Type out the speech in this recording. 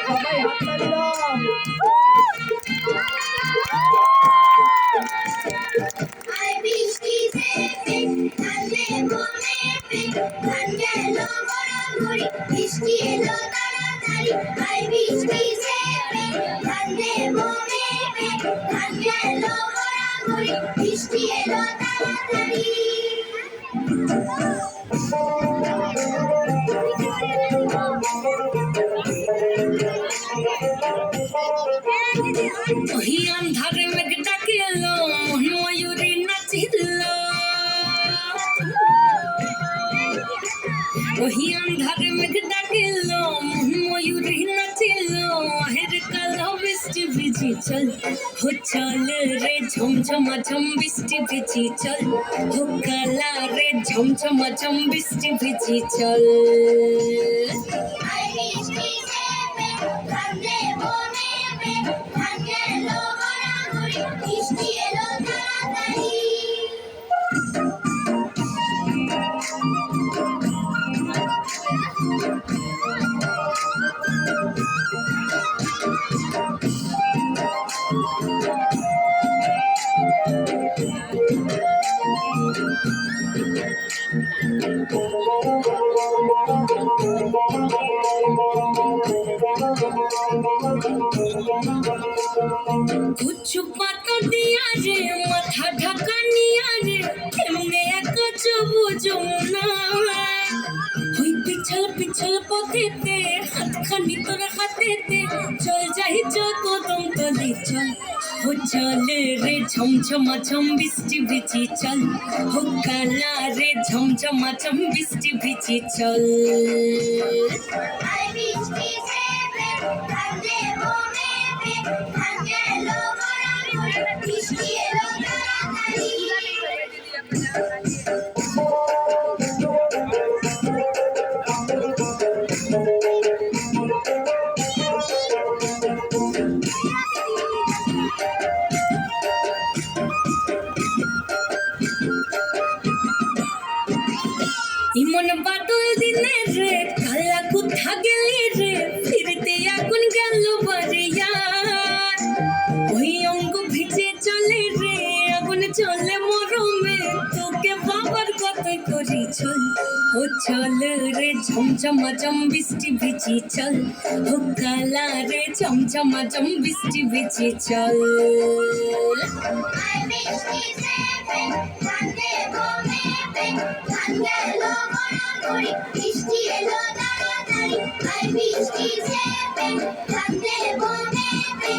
সবাই হাততালি দাও। বৃষ্টি এলো তাড়াতাড়ি, আই বৃষ্টি ঝেপে ধান দেবো মেপে, ধান গেল গড়াগড়ি, বৃষ্টি এলো তাড়াতাড়ি। ওই আন্ধারে মেঘ ডাকিল, ময়ূরী নাচিল। ওই আন্ধারে মেঘ ডাকিল, ময়ূরী নাচিল। হের কালো বৃষ্টি ভিজি চল, হো চল রে ঝমঝমা ঝম বৃষ্টি ভিজি চল, হো কালা রে ঝমঝমা ঝম বৃষ্টি ভিজি চল। আই বৃষ্টি ঝেপে ধান দেবো মেপে, ধান গেল গড়াগড়ি, বৃষ্টি এলো তাড়াতাড়ি। কুচু পাতা দিয়া রে মাথা ঢাকা নিয়া রে, এমনি এক সবুজ না। ওই পিছল পিছল পথেতে হাতখানি তোর হাতেতে, চল যাই চল কদম তলে চল, ও চল রে ঝমঝমা ঝম বৃষ্টি ভিজি চল, ও কালা রে ঝমঝমা ঝম বৃষ্টি ভিজি চল। আই বৃষ্টি ঝেপে ধান দেবো মেপে, ধান গেল গড়াগড়ি, বৃষ্টি এলো তাড়াতাড়ি। ইমন বাদল দিনে রে কালা কোথা গেলি রে, ফিরতে এখন গেল বাড়িয়া। ওই অঙ্গ ভিজে চলে রে আগুন চলে মরমে, তোকে বাবার কথা করি চল, ও চল রে ঝমঝমা ঝম বৃষ্টি ভিজি চল, ও কালা রে ঝমঝমা ঝম বৃষ্টি ভিজি চল। আই বৃষ্টি ঝেপে ধান দেবো মেপে, ধান গেল গড়াগড়ি, বৃষ্টি এলো তাড়াতাড়ি। আই বৃষ্টি ঝেপে ধান দেবো মেপে,